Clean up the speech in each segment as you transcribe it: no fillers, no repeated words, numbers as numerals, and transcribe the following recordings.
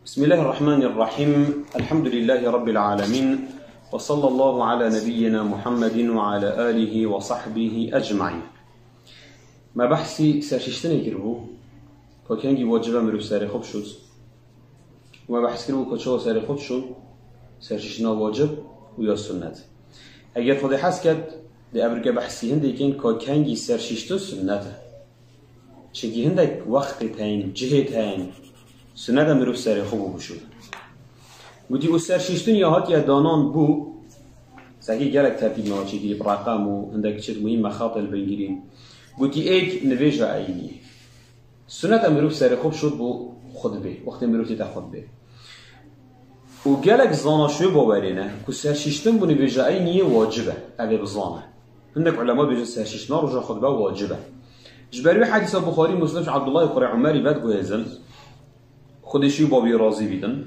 بسم الله الرحمن الرحيم. الحمد لله رب العالمين، وصلى الله على نبينا محمد وعلى آله وصحبه أجمعين. ما بحثي سرشتني كربو كأنجي واجبة مروف ساري خوب شد، وما بحث كربو كشوا ساري خوب شد سرشتنا واجب ويا سنة. اگر خود حس کرد ده ابرگه بحثی هنده کن كأنجي سرشتن سنة، چگی هندک وقت تاین جهت تاین سنة مروف ساري خوب بشود. گویی او سرشتن یا هات یا دانان بو سعی گرک ترتیب ناچیدی برقم و هندک چت مهم مخاطر بینگیریم. گویی ایک نویج عینی سنة مروف ساري خوب شد بو خطبه وقت مروف تیت خطبه و گلک زانا شو باورینه که سرشتن بو نویج عینی واجبه اوه بزانه. هندک علما بیجن سرشتن رجا خطبه واجبه. جبري حديث البخاري مسلم عبد الله قرع عمري بعد جوهزن خدشي بابي راضي بيدن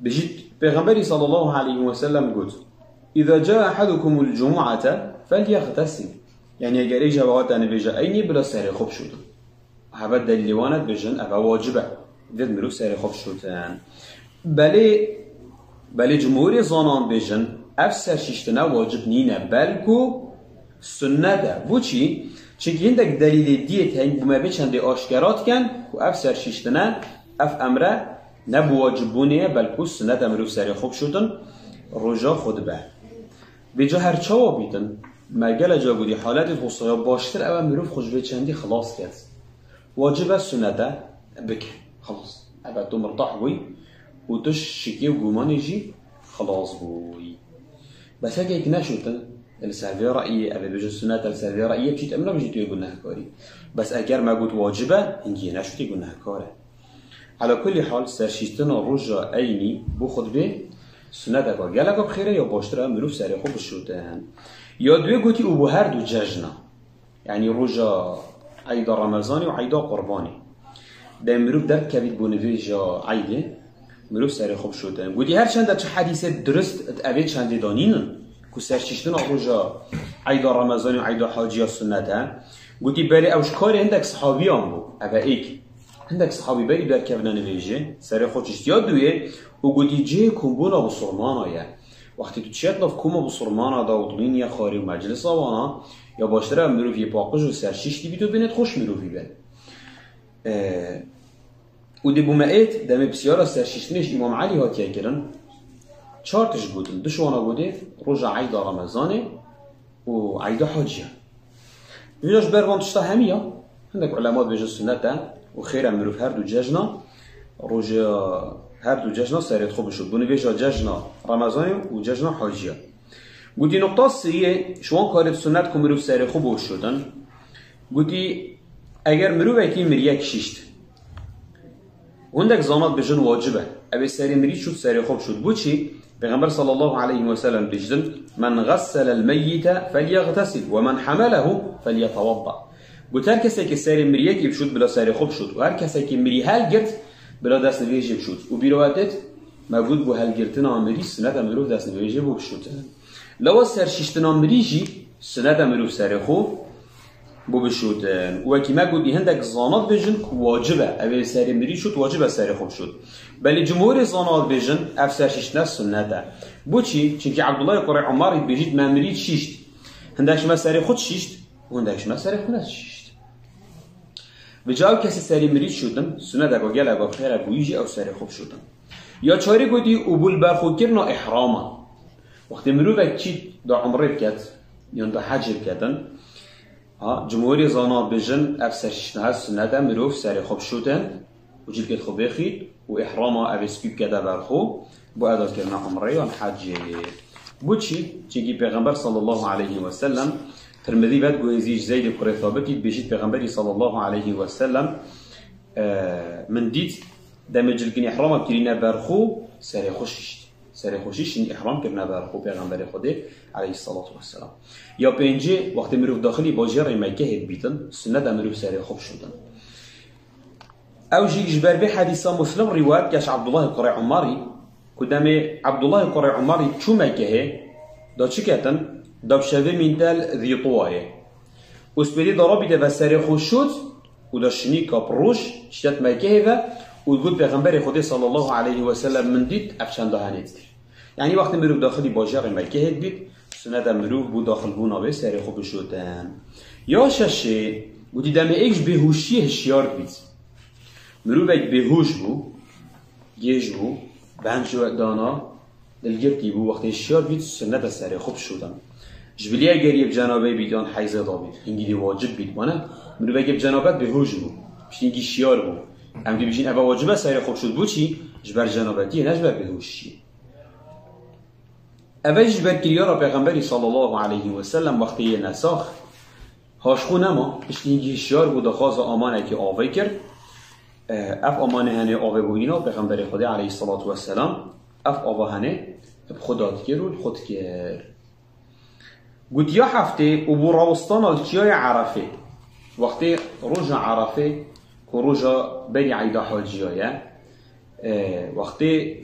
بجد پیغمبري صلى الله عليه وسلم قلت إذا جاء أحدكم الجمعة فليغتسل، يعني اگر اجا وقت أنا بيجا أيني بلا ساري خوب شدن هذا دليل وانت بجن أبا واجبة ذات مروف ساري خوب شدن. بلي جمهوري زانان بجن أفسر ششتنا واجب نينا بلكو سنة ده بوچي چگی هندک دلیل دیت هنگ بومه بچنده آشکارات کن و اف سرشیشتنه اف امره نبو واجبونه بلکو سنت امروف سری خوب شدن رجا خود به بجا هر چاوا بیدن مگل جا بودی حالت خصوصا باشتر او امروف خوش بچندی خلاص کرد واجب سنته بک خلاص ابد تو مرتاح بوی و توش شکی و گومانی جی خلاص بوی بس اگه ایک نشوتن السالفي رأيي أبي بجو السنة السالفي رأيي بشيت أمنا بجيتو يقولنا هكاري بس أجر ما قلت واجبة إنجي نشوت يقولنا هكاري. على كل حال سرشيستنا رجع أيني بخد به سنة دكا جالك بخيره يا باشترا مروف ساري خوب الشوتان يا دوي قلتي أبو هردو ججنا يعني رجع عيدا رمضاني وعيدا قرباني ده مروف ده كبيت بونفيجا عيده مروف ساري خوب الشوتان قلتي هر چند ده حديثة درست أبي چند دانين که سرشتن آخوجا عیدا رمضانی و عیدا حاجی سنته گویی بله اوش کاری هندک صحابی هم بود اوه ایک هندک صحابی بری بر کبنان ویژه سر خودش یاد دویه و گویی جه کمبونا بسرمان آیا وقتی تو چیت نف کم بسرمان آدا و دلین یا خاری و مجلس آوانا یا باشتره مروفی پاکش و سرشیشتی بی تو بینید خوش مروفی بین و دی بومئت دم بسیار سرشیشتنش امام علی هاتیه کرن چارتش بودن دشوانا بوده رجع عيدا رمضاني و عيدا حاجية ويجاش بيرفان تشتا همية عندك علماء بيجا السنة وخيرا مروف هردو جاجنا رجع هردو جاجنا ساريت خوب شد بوني بيجا جاجنا رمضاني و جاجنا حاجية قلتي نقطة السيئة شوان كارب سنة كو مروف ساري خوب شدن قلتي اگر مروف ايتين مريك ششت وعندك زانات بيجن واجبة ابي ساري مريد شد ساري خوب شد بوچي پیغمبر صلى الله عليه وسلم بجدن من غسل الميت فليغتسل ومن حمله فليتوضا. قلت هر کسی که سری مریکی بشود بلا سری خوب شد و هر کسی که مری هل گرد بلا دست نویجه بشود و بیرواتت موجود بو هل گرتن آمری سنت امروف دست نویجه بو بشود لو سر ششتن آمریجی سنت امروف سری خوب بو بشود و کی موجود هندک زانات بجن واجبه اول سری مری شد واجبه سری خوب شد بل جمهور زانات بجن افسر ششتن سنته بوچی چونکه عبدالله قرع عمر بيجيت ما مريد شيشت هنداش ما ساري خود شيشت وهنداش ما ساري خود شيشت بجاو کسی ساري مريد شدن سنة دقا گل اگا خیر اگو يجي او ساري خوب شدن یا چاری گودی قبول برخود کرنا احراما وقتی مرو وقت چی دا عمره بکت یا دا حج بکتن جمهوری زانات بجن افسر ششتن سنة دا مروف ساري خوب شدن و جیل کت خوب بخید و احراما اوسکیب کده برخو بو اداد کرنا عمره و حج بوچی چیگی پیغمبر صلی الله علیه و سلم ترمذی بعد گویزیش زید قره ثابتی بجید پیغمبری صلی الله علیه و سلم من دید دمجل کنی احرام بکرینه برخو سر خوشیش این احرام کرنه برخو پیغمبر خوده علیه الصلاة والسلام یا پنجه وقتی مروف داخلی باجر مکه هد بیتن سنت مروف سر خوب شدن او جيش بربي حديثا مسلم رواية كاش عبد الله قرع عماري قدام عبد الله قرع عماري شو مكه دا چكتن دا بشوه من تل ذي طواه وسبيلي ضربي دا بساري خوشوت ودا شني كابروش شتت مكه وقلت پیغمبر خدا صلی الله علیه و سلم من دید افشان دهانه دید. یعنی وقتی مرو داخلی باجر مکه هد بید سنت مرو بود داخل بو نابه سر خوب شدن. یا ششه گویی دم ایکش بهوشی هشیار بید. مرو بگ بهوش بو گیج بو بنجو دانا دلگرتی بو وقتی هشیار بید سنت سر خوب شدن. جبلی اگر یک جنابه بیدان حیزه دابید هنگی واجب بید مانه مرو بگ جنابت بهوش بو بشینگی شیار بو هم دی بیشین اول واجبه سر خوب شد بو چی جبر جنابتی نه جبر بهوشی. اول جبر کریارا پیغمبری صلی الله علیه و سلم وقتی نساخ هاشخو نما بشینگی شیار بو دخواز آمانه که آوی کرد اف آمانه هنه آوی بو اینا پیغمبر خدا علیه الصلاة و السلام اف آوه هنه خودات کرد خود کرد. قلت يا حفتي وبو راوستان الكياي عرفه وقتی رجع عرفه كرجع بني عيدا حاجيا وقتی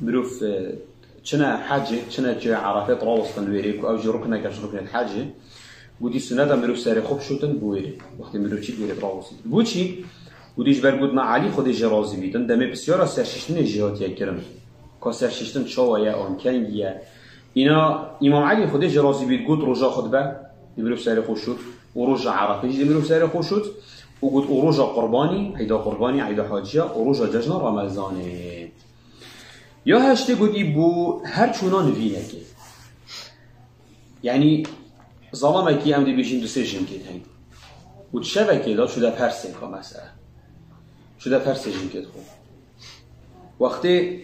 بروف چنا حاجه چنا كياي عرفه راوستان ويريك او جي ركنه كاش ركن الحاجه قلت السنه بروف ساري خوب شوتن بويري وقتی بروف چي بيري راوستان بوچي قلتش برگود مع علي خود جرازي بيدن دمه بسيارا سرششتن جهاتيا كرم کا سرششتن شوايا آنکنگيا اینا امام علی خودش راضی بید گفت روزا خطبه میبرو سر خوش شد و روزا عرفه میبرو سر خوش شد و گفت روزا قربانی عیدا حاجیه و روزا جشن رمضانه یا هشته گفتی بو هر چونان وینه که یعنی ظلمه کی هم دی بیشین دو سه جن که هنگ و شبه که داد شده پرسه که مثلا شده پرسه جن که خوب وقتی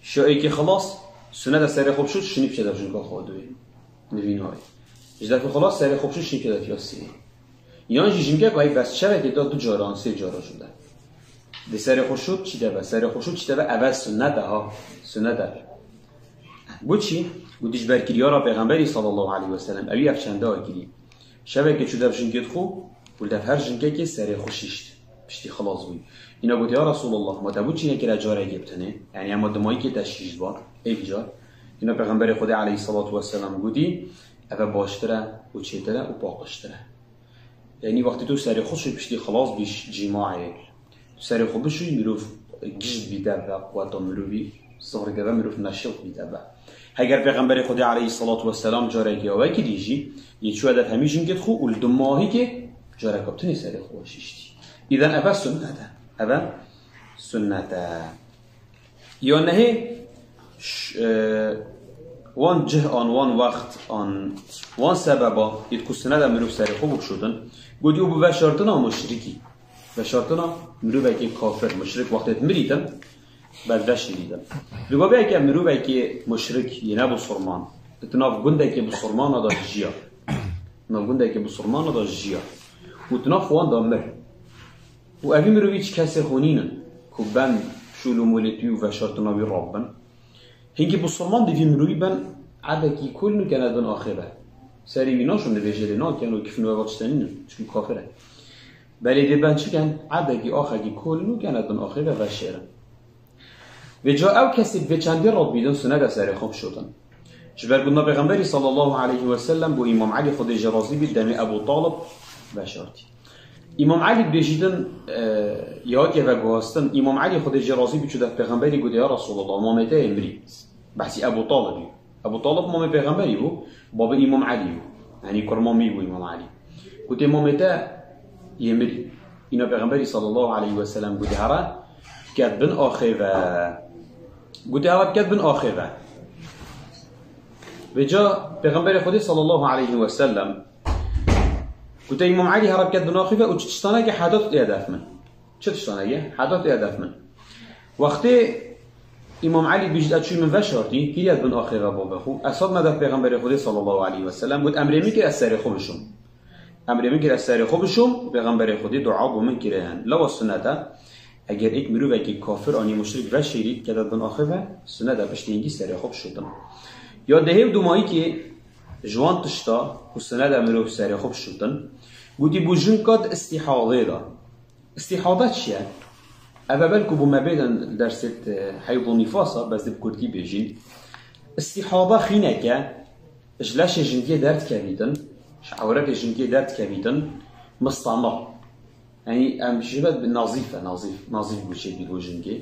شایی که خلاص سنت سر خوب شد شنی بشه داشتن که خودوی نوینای جدا که خلاص سر خوب شد شنی که داشت یاسی یان جیجنگه که بس چرا که داد دو جاران سه جارا شده ده سر خوب شد چی ده سر خوب شد چی ده اول سنت ها سنت بود چی بودیش برکریارا پیغمبری صلی الله علیه و سلم اوی افشنده ها کری شبه که چوده بشن که خوب ولده هر جنگه که سر خوشیشت پشتی خلاص بود اینا گفت یا رسول الله ما تبود چی نکره جاره گبتنه یعنی اما دمایی که تشکیش بار ایجار اینا پیغمبر خدا علیه الصلاة و السلام گفتی اول باشتره و چیتره و باقشتره یعنی وقتی تو سر خود شوی پشتی خلاص بیش جماعه تو سر خود شوی میروف گشت بیده و قوتا مروفی صغرگه و مروف نشط بیده و اگر پیغمبر خدا علیه الصلاة و السلام جاره گیاوه که دیجی یه چو عدد همیشون گد خو ولدماهی که جاره کبتنی سر خود شیشتی اذن اول سنته اول سنته یا نهی وان جه آن وان وقت آن وان سببا یدکو سنده مروف سر خوب شدن گودی او به شرطنا مشرکی و شرطنا مروف که کافر مشرک وقتی مریدن بردش دیدن لگه که مروف که مشرک یه نبو سرمان اتناف گنده که بسرمان دا جیا ناف گنده که بسرمان دا جیا و اتناف وان دا مر و اوی مروفی چه کسی خونینن که بند شولو مولتوی و شرطنا بی رابن هنگی بسرمان دیوی مروی بن عدکی کل نو کنه دن آخره سری ویناشون نویجه نا کنه و کفنو وقتشتنینه چون کافره بلی دی بن چی کن عدکی آخری کل نو کنه دن آخره و شیره و جا او کسی به چندی راد بیدن سنه سر خوب شدن جبر بودنا پیغمبری صلی الله علیه و سلم با امام علی خود جرازی بید دم ابو طالب بشارتی امام علی بیشیدن یاد که و گوهستن امام علی خود جرازی بید شده پیغمبری گوده یا رسول الله مامته امری بحثی ابو طالبی ابو طالب مام پیغمبری بو بابا امام علی بو یعنی کرمامی بو امام علی گوده مامته امری اینا پیغمبری صلی الله علیه و سلم گوده هره کدبن آخیوه گوده هره کدبن آخیوه و جا پیغمبر خودی صلی الله علیه و سلم قلت امام علي هرب كد بناخفه و تشتانه که حدات اهداف من چه تشتانه حدات اهداف من وقتی امام علي بيجد اتشوي من وشارتي كيريات بن آخره بابا خو اصاب مدف پیغمبر خودی صلی الله علیه و سلم بود امر میکرد از سر خوبشون امر میکرد از سر خوبشون پیغمبر خودی دعا بو من کردن لو سنته اگر ایک مرو که کافر آنی مشرک و شریک کداد بن آخره سنته پشتینگی سر خوب شدن یا دهیم دومایی که جوان تشتا و سنده مروف سر خوب شدن بودی بوجن کاد استحاضه دا استحاضه چیه؟ اوه بلکو بو مبیدن درست حیض و نفاسه بس دب کردی بیجین استحاضه خینه که اجلاش جنگی درد کبیدن شعورت جنگی درد کبیدن مستعمه يعني ام شبت بالنظيفه نظيف بشي بيدوجنجي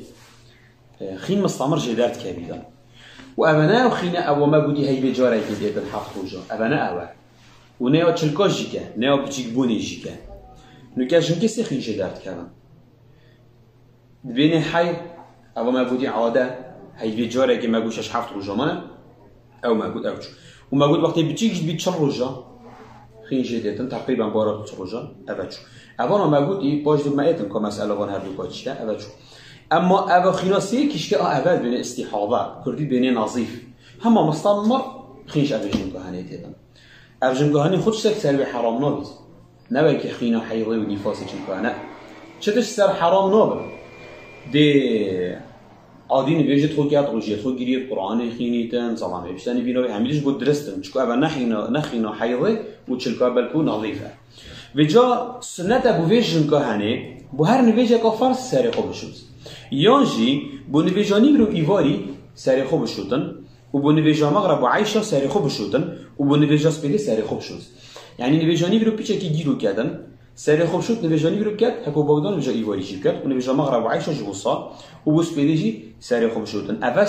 خين مستمر جدارت كبيرا وابنا وخينا او ما بودي هي بجاره كده الحق روجا ابنا او ونيو تشلكوجيكا نيو بتشيكبونيجيكا نكاجنكي سي خين جدارت كمان بين حي او ما بودي عاده هي بجاره كي ما بوش حفظ روجا ما او ما بود اوش وما بود وقت بتيجي بيتشر روجا خين جديد تقريبا بارا روجا ابچو اوان ما بود ای باج دو مایتن که مسئله وان هر دو کاتشته ابچو اما ابا خیناسی کیشته اول بین استحاضه کردی بین نظیف هما مستمر خینش ابجم گهانی دیدن ابجم گهانی خودش سر به حرام نابید نه که خینا حیضه و نفاسی چن کنه چتش سر حرام نابه دی عادی نبیجت خو کیات روجیت خو گیرید قرآن خینیتن سلام بیشتنی بینو همیش بود درستن چکو ابا نخینا حیضه و چلکا بلکو نظیفه وجا سنت ابو ویژن که هنه بو هر نویجه که فرض سری خوب شد یانجی بو نویجانی برو ایواری سری خوب شدن و بو نویجا مغرب و عایشه سری خوب شدن و بو نویجا سپیده سری خوب شد یعنی نویجانی برو پیچه که گیرو کردن سری خوب شد نویجانی برو کرد هکو بودان نویجا ایواری جی کرد و نویجا مغرب و عایشه جوصا و بو سپیده جی سری خوب شدن اول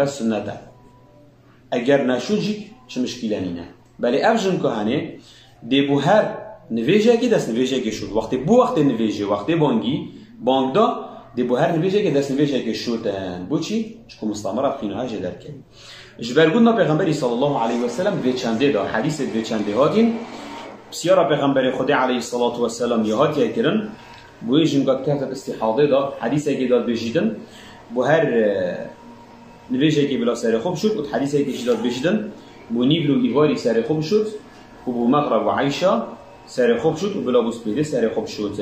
سنته اگر نشود جی چه مشکلی نه بله افجن که هنه دی بو هر نویجه که دست نویجه که شد وقتی بو وقت نویجه وقتی بانگ دا دی بو هر نویجه که دست نویجه که شدن بو چی؟ چکو مستمره بخینوها جدر کنی جبرگون پیغمبری صلی الله علیه و سلم ویچنده دا حدیث ویچنده هاتین بسیارا پیغمبری خدا علیه الصلاة و السلام یهاتی کرن بوی جنگات کرد استحاضه دا حدیثه که داد بجیدن بو هر نویجه که بلا سر خوب شد و حدیثه که داد بجیدن بو نیبلو ایواری سر خوب شد و بو مغرب و عایشه سر خوب شد و بلا بوس بیده سر خوب شد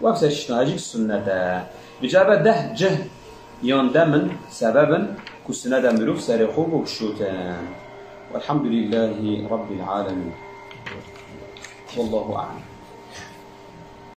و افسر شناجی سنت بجابه ده جه یان دمن سببا که سنت مروف سر خوب شد والحمد لله رب العالمين والله أعلم